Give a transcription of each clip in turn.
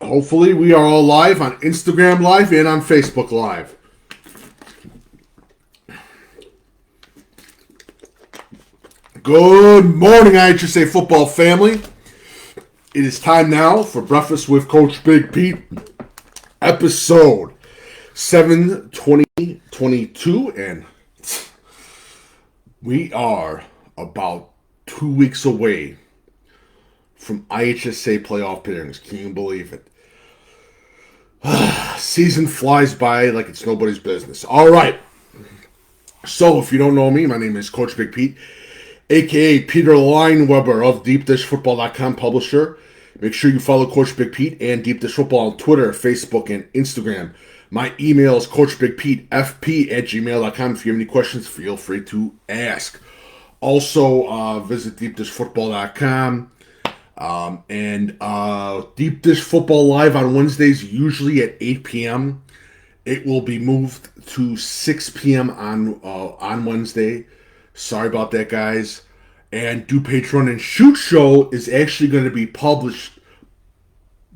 Hopefully we are all live on Instagram Live and on Facebook Live. Good morning, IHSA Football family. It is time now for Breakfast with Coach Big Pete, episode 7/20/22, and we are about 2 weeks away from IHSA playoff pairings. Can you believe it? Season flies by like it's nobody's business. All right. So, if you don't know me, my name is Coach Big Pete, a.k.a. Peter Lineweber of DeepDishFootball.com publisher. Make sure you follow Coach Big Pete and Deep Dish Football on Twitter, Facebook, and Instagram. My email is CoachBigPeteFP@gmail.com. If you have any questions, feel free to ask. Also, visit DeepDishFootball.com. And Deep Dish Football Live on Wednesdays, usually at 8 p.m. It will be moved to 6 p.m. on Wednesday. Sorry about that, guys. And DuPage Run and Shoot Show is actually going to be published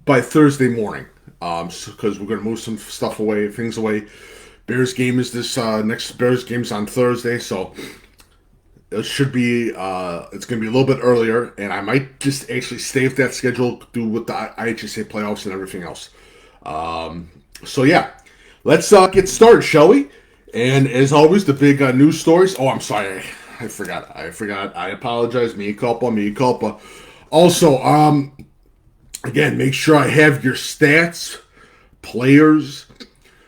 by Thursday morning. Because we're going to move some things away. Bears game is next Bears game's on Thursday, so it should be, it's going to be a little bit earlier, and I might just actually stay with that schedule, do with the IHSA playoffs and everything else. So yeah, let's get started, shall we? And as always, the big news stories. Oh, I'm sorry, I forgot. I apologize. Mea culpa. Also, again, make sure I have your stats, players.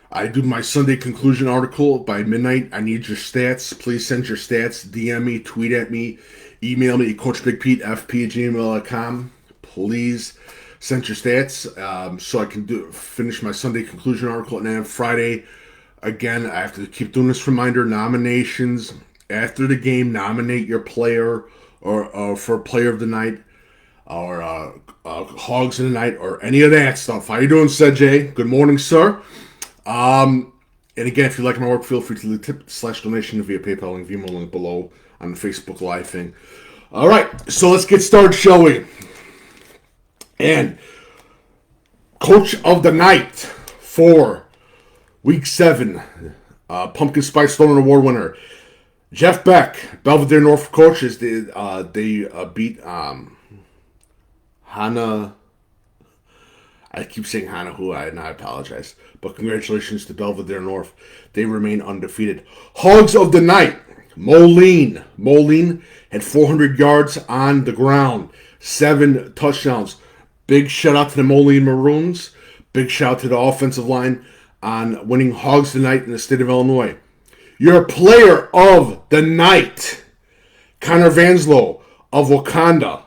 I do my Sunday conclusion article by midnight. I need your stats. Please send your stats. DM me, tweet at me, email me at CoachBigPeteFP@gmail.com. Please send your stats so I can finish my Sunday conclusion article. And then Friday, again, I have to keep doing this reminder, nominations. After the game, nominate your player or for player of the night or Hogs of the night or any of that stuff. How you doing, Sejay? Good morning, sir. And again, if you like my work, feel free to leave tip/donation via PayPal link, VENMO link below on the Facebook Live thing. All right, so let's get started, shall we? And Coach of the Night for Week 7, Pumpkin Spice Stoner Award winner, Jeff Beck, Belivdere North coach, they beat Hana. I keep saying Hanahu, and I apologize. But congratulations to Belivdere North. They remain undefeated. Hogs of the Night, Moline. Moline had 400 yards on the ground, 7 touchdowns. Big shout out to the Moline Maroons. Big shout out to the offensive line on winning Hogs of the Night in the state of Illinois. Your player of the night, Connor Vanselow of Wauconda.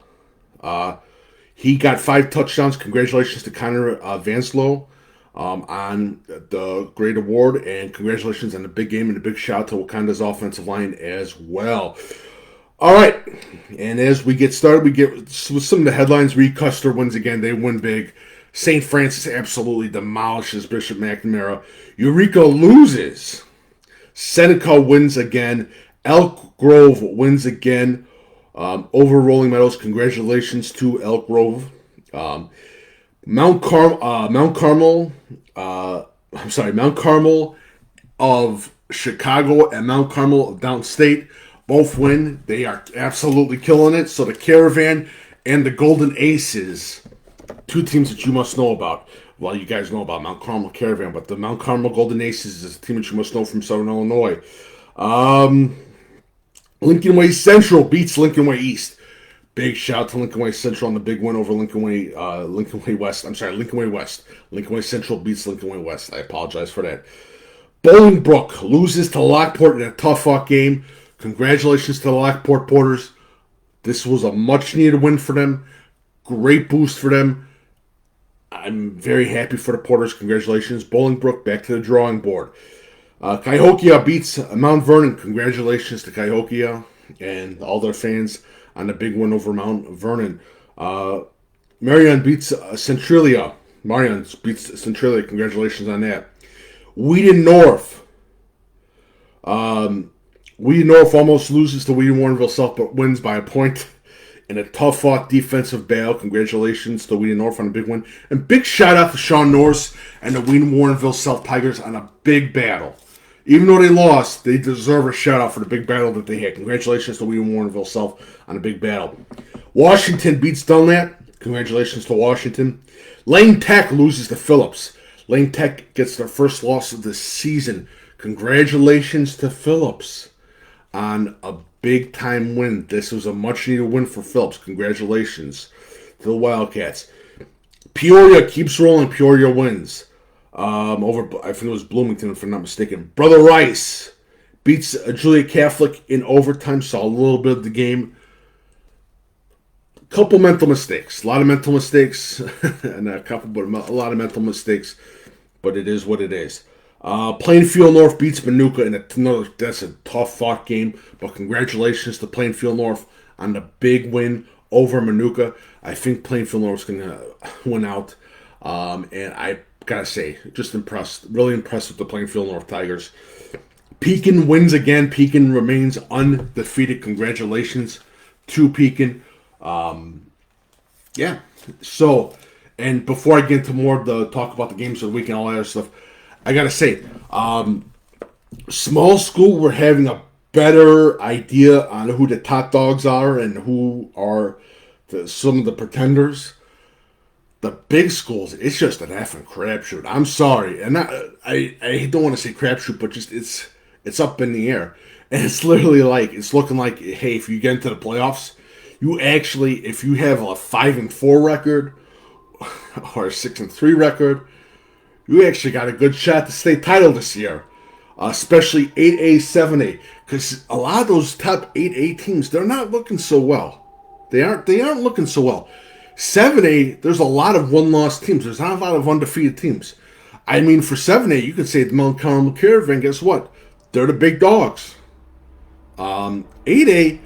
He got 5 touchdowns. Congratulations to Connor Vanselow on the great award, and congratulations on the big game, and a big shout out to Wauconda's offensive line as well. All right, and as we get started, we get with some of the headlines. Reed Custer wins again. They win big. St. Francis absolutely demolishes Bishop McNamara. Eureka loses. Seneca wins again. Elk Grove wins again. Over Rolling Meadows, congratulations to Elk Grove. Mount Carmel of Chicago and Mount Carmel of Downstate both win. They are absolutely killing it. So the Caravan and the Golden Aces, 2 teams that you must know about. Well, you guys know about Mount Carmel Caravan, but the Mount Carmel Golden Aces is a team that you must know from Southern Illinois. Lincoln Way Central beats Lincoln Way East. Big shout out to Lincoln Way Central on the big win over Lincoln Way West. I'm sorry, Lincoln Way West. Lincoln Way Central beats Lincoln Way West. I apologize for that. Bolingbrook loses to Lockport in a tough-fought game. Congratulations to the Lockport Porters. This was a much-needed win for them. Great boost for them. I'm very happy for the Porters. Congratulations. Bolingbrook back to the drawing board. Cahokia beats Mount Vernon. Congratulations to Cahokia and all their fans on the big win over Mount Vernon. Marion beats Centralia. Marion beats Centralia. Congratulations on that. Wheaton North. Wheaton North almost loses to Wheaton Warrenville South, but wins by a point in a tough-fought defensive battle. Congratulations to Wheaton North on a big win. And big shout-out to Sean Norris and the Wheaton Warrenville South Tigers on a big battle. Even though they lost, they deserve a shout-out for the big battle that they had. Congratulations to Wheaton Warrenville South on a big battle. Washington beats Doughnut. Congratulations to Washington. Lane Tech loses to Phillips. Lane Tech gets their first loss of the season. Congratulations to Phillips on a big-time win. This was a much-needed win for Phillips. Congratulations to the Wildcats. Peoria keeps rolling. Peoria wins. Over, I think it was Bloomington, if I'm not mistaken. Brother Rice beats Juliet Catholic in overtime. Saw a little bit of the game. A lot of mental mistakes, and a lot of mental mistakes. But it is what it is. Plainfield North beats Manuka in that's a tough-fought game. But congratulations to Plainfield North on the big win over Manuka. I think Plainfield North's going to win out, and I gotta say, just impressed. Really impressed with the Plainfield North Tigers. Pekin wins again. Pekin remains undefeated. Congratulations to Pekin. Yeah. So, and before I get into more of the talk about the games of the week and all that other stuff, I gotta say, small school, we're having a better idea on who the top dogs are and who are some of the pretenders. The big schools, it's just an effing crapshoot. I'm sorry, and I don't want to say crapshoot, but just it's up in the air, and it's literally like it's looking like, hey, if you get into the playoffs, you actually, if you have a 5-4 record or a 6-3 record, you actually got a good shot to state title this year, especially 8A, 7A, because a lot of those top 8A teams, they're not looking so well. They aren't looking so well. 7A, there's a lot of one-loss teams. There's not a lot of undefeated teams. I mean, for 7A, you could say the Mount Carmel Caravan, guess what? They're the big dogs. 8A,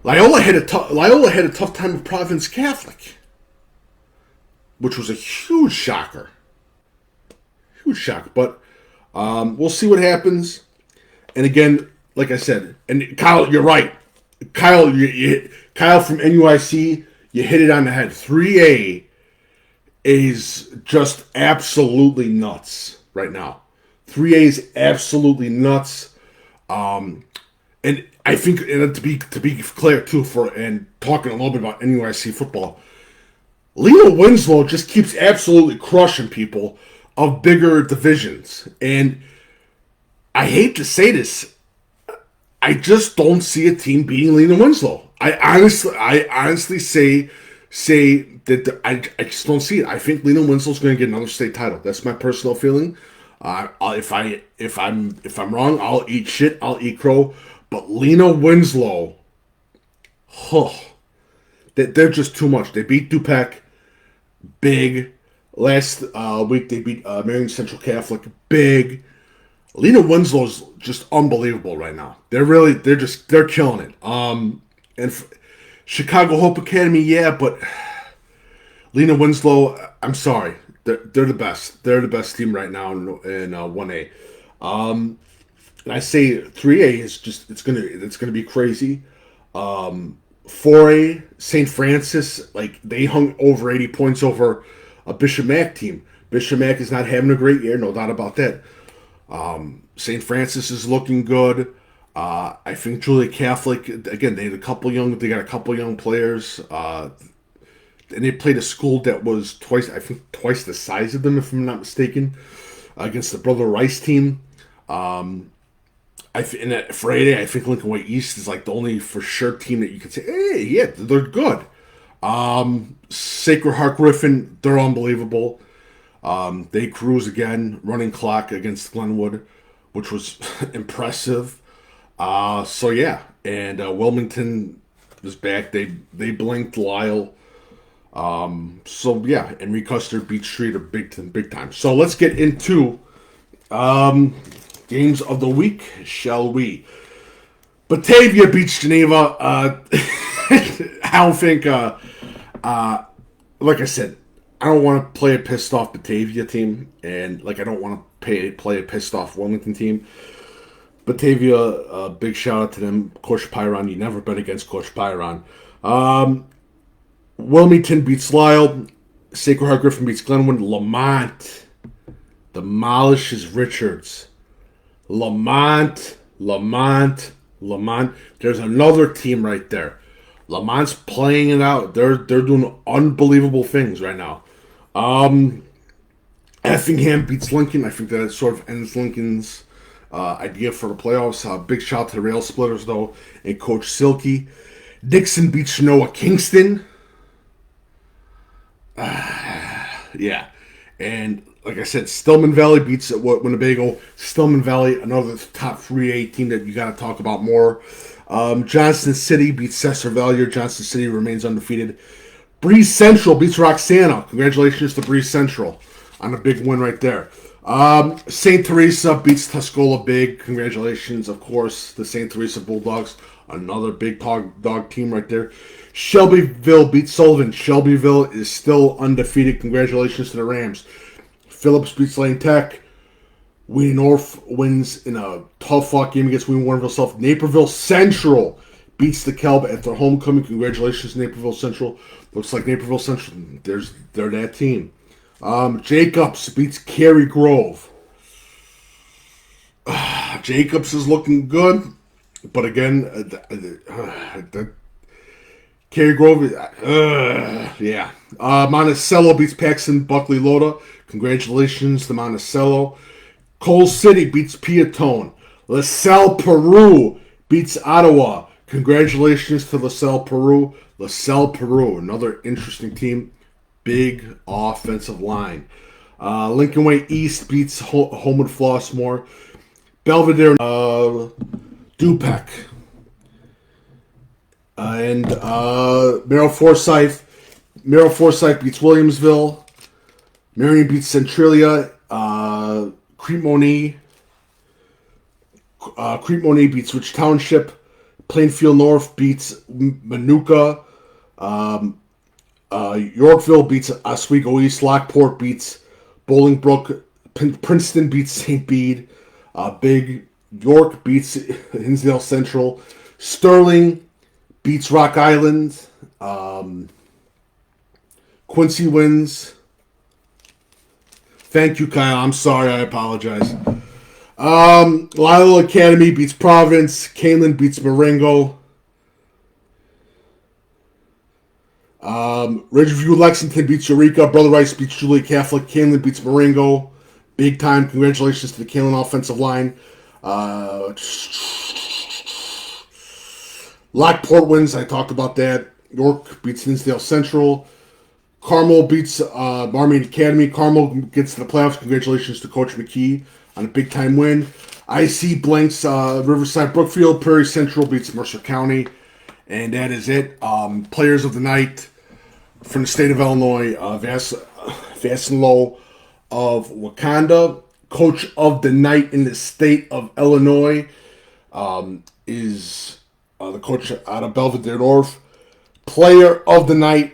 Loyola had a tough time with Providence Catholic, which was a huge shocker. Huge shock. But we'll see what happens. And again, like I said, and Kyle, you're right. Kyle from NUIC, you hit it on the head. 3A is just absolutely nuts right now. 3A is absolutely nuts. And I think, and to be clear too, and talking a little bit about NUIC football, Lena Winslow just keeps absolutely crushing people of bigger divisions. And I hate to say this, I just don't see a team beating Lena Winslow. I honestly say that I just don't see it. I think Lena Winslow's going to get another state title. That's my personal feeling. If I'm wrong, I'll eat shit. I'll eat crow. But Lena Winslow, they're just too much. They beat DuPage big. Last week they beat Marion Central Catholic big. Lena Winslow's just unbelievable right now. They're killing it. And Chicago Hope Academy, yeah, but Lena Winslow, I'm sorry, they're the best. They're the best team right now in 1A. And I say 3A is just it's gonna be crazy. 4A, St. Francis, like they hung over 80 points over a Bishop Mack team. Bishop Mack is not having a great year, no doubt about that. St. Francis is looking good. I think Juliet Catholic, again, they got a couple young players. And they played a school that was twice the size of them, if I'm not mistaken, against the Brother Rice team. Friday, I think Lincoln Way East is like the only for sure team that you can say, hey, yeah, they're good. Sacred Heart Griffin, they're unbelievable. They cruise again, running clock against Glenwood, which was impressive. So yeah, and Wilmington is back. They blinked Lyle. So yeah, and Custer beat Streeter big time. So let's get into games of the week, shall we? Batavia beats Geneva. I don't think. Like I said, I don't want to play a pissed off Batavia team, and like I don't want to play a pissed off Wilmington team. Batavia, big shout out to them. Coach Pyron, you never bet against Coach Pyron. Wilmington beats Lyle. Sacred Heart Griffin beats Glenwood. Lamont demolishes Richards. Lamont. There's another team right there. Lamont's playing it out. They're doing unbelievable things right now. Effingham beats Lincoln. I think that sort of ends Lincoln's idea for the playoffs. Big shout to the Rail Splitters, though, and Coach Silky. Dixon beats Genoa Kingston. Yeah. And like I said, Stillman Valley beats Winnebago. Stillman Valley, another top 3A team that you got to talk about more. Johnson City beats Cesar Valier. Johnson City remains undefeated. Breeze Central beats Roxana. Congratulations to Breeze Central on a big win right there. St. Teresa beats Tuscola big. Congratulations, of course, the St. Teresa Bulldogs. Another big dog team right there. Shelbyville beats Sullivan. Shelbyville is still undefeated. Congratulations to the Rams. Phillips beats Lane Tech. Wayne North wins in a tough-fought game against Wayne Warrenville South. Naperville Central beats the Kelb at their homecoming. Congratulations, Naperville Central. Looks like Naperville Central, they're that team. Jacobs beats Cary Grove. Jacobs is looking good, but again, Cary Grove, yeah. Monticello beats Paxton Buckley Loda. Congratulations to Monticello. Coal City beats Piatone. LaSalle Peru beats Ottawa. Congratulations to LaSalle Peru. LaSalle Peru, another interesting team. Big offensive line. Lincoln Way East beats Homewood Flossmoor. Belvidere, DuPage. And Merrill Forsyth beats Williamsville. Marion beats Centralia. Crete-Monee beats Rich Township. Plainfield North beats Manuka. Yorkville beats Oswego East. Lockport beats Bolingbrook. Princeton beats St. Bede. Big York beats Hinsdale Central. Sterling beats Rock Island. Quincy wins. Thank you, Kyle. I'm sorry. I apologize. Lyle Academy beats Providence. Canelan beats Marengo. Ridgeview Lexington beats Eureka. Brother Rice beats Julia Catholic. Canelan beats Marengo. Big time. Congratulations to the Canelan offensive line. Lockport wins. I talked about that. York beats Hinsdale Central. Carmel beats Marmion Academy. Carmel gets to the playoffs. Congratulations to Coach McKee on a big-time win. IC blanks Riverside Brookfield. Prairie Central beats Mercer County. And that is it. Players of the night from the state of Illinois. Vanselow of Wauconda. Coach of the night in the state of Illinois is the coach out of Belvidere North. Player of the night,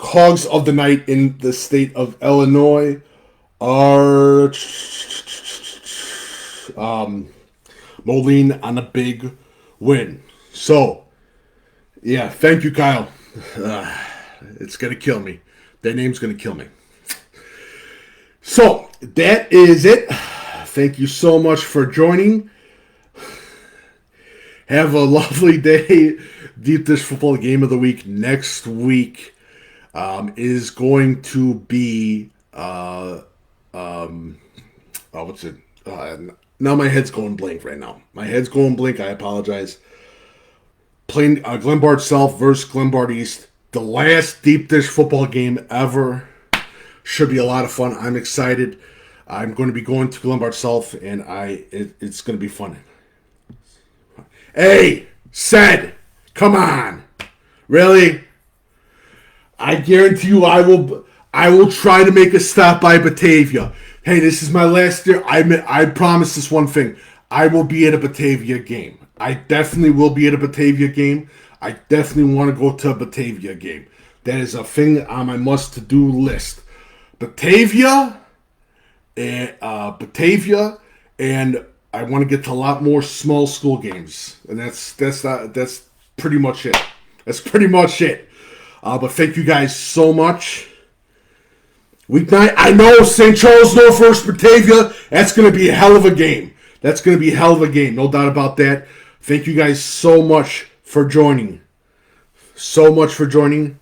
Hogs of the night in the state of Illinois are Moline on a big win. So, yeah, thank you, Kyle. It's going to kill me. That name's going to kill me. So, that is it. Thank you so much for joining. Have a lovely day. Deep Dish Football Game of the Week next week is going to be what's it? Now my head's going blank right now. My head's going blank. I apologize. Playing Glenbard South versus Glenbard East. The last deep dish football game ever. Should be a lot of fun. I'm excited. I'm going to be going to Glenbard South, and it's going to be fun. Hey, said, come on. Really? I guarantee you I will try to make a stop by Batavia. Hey, this is my last year. I promise this one thing. I will be at a Batavia game. I definitely will be at a Batavia game. I definitely want to go to a Batavia game. That is a thing on my must-to-do list. Batavia, and I want to get to a lot more small school games, and that's pretty much it. That's pretty much it. But thank you guys so much. Weeknight, I know St. Charles North versus Batavia. That's going to be a hell of a game. That's going to be a hell of a game, no doubt about that. Thank you guys so much for joining. So much for joining,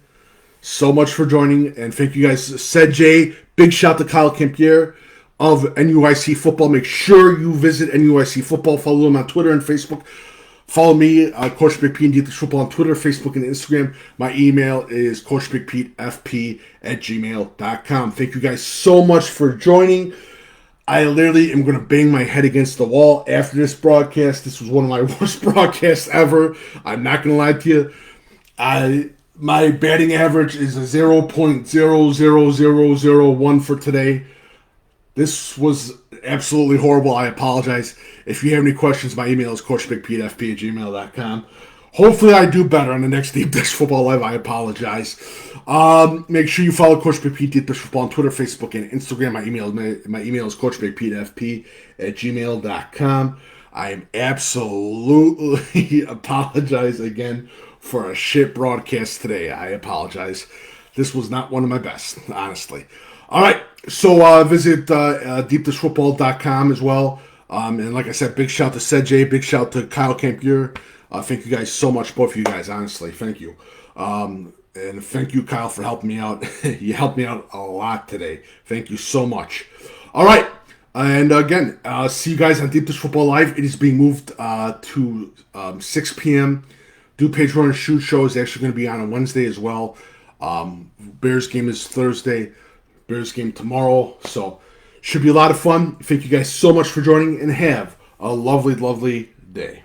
and thank you guys. Said Jay, big shout to Kyle Campier of NUIC Football. Make sure you visit NUIC Football. Follow them on Twitter and Facebook. Follow me, Coach Big Pete and DuPage Football on Twitter, Facebook, and Instagram. My email is coachbigpetefp@gmail.com. Thank you guys so much for joining. I literally am going to bang my head against the wall after this broadcast. This was one of my worst broadcasts ever. I'm not going to lie to you. My batting average is a 0.00001 for today. This was absolutely horrible. I apologize. If you have any questions, my email is coachbigpetefp@gmail.com. Hopefully I do better on the next Deep Dish Football Live. I apologize. Make sure you follow Coach Big Pete Deep Dish Football on Twitter, Facebook, and Instagram. My email is coachbigpetefp@gmail.com. I am absolutely apologize again for a shit broadcast today. I apologize. This was not one of my best, honestly. All right, so visit deepdishfootball.com as well. And like I said, big shout to Sejay, big shout to Kyle Campier. Thank you guys so much, both of you guys, honestly. Thank you. And thank you, Kyle, for helping me out. You helped me out a lot today. Thank you so much. All right, and again, see you guys on Deep Dish Football Live. It is being moved to 6 p.m. DuPage Run and Shoot Show is actually going to be on Wednesday as well. Bears game is Thursday. Bears game tomorrow. So should be a lot of fun. Thank you guys so much for joining, and have a lovely, lovely day.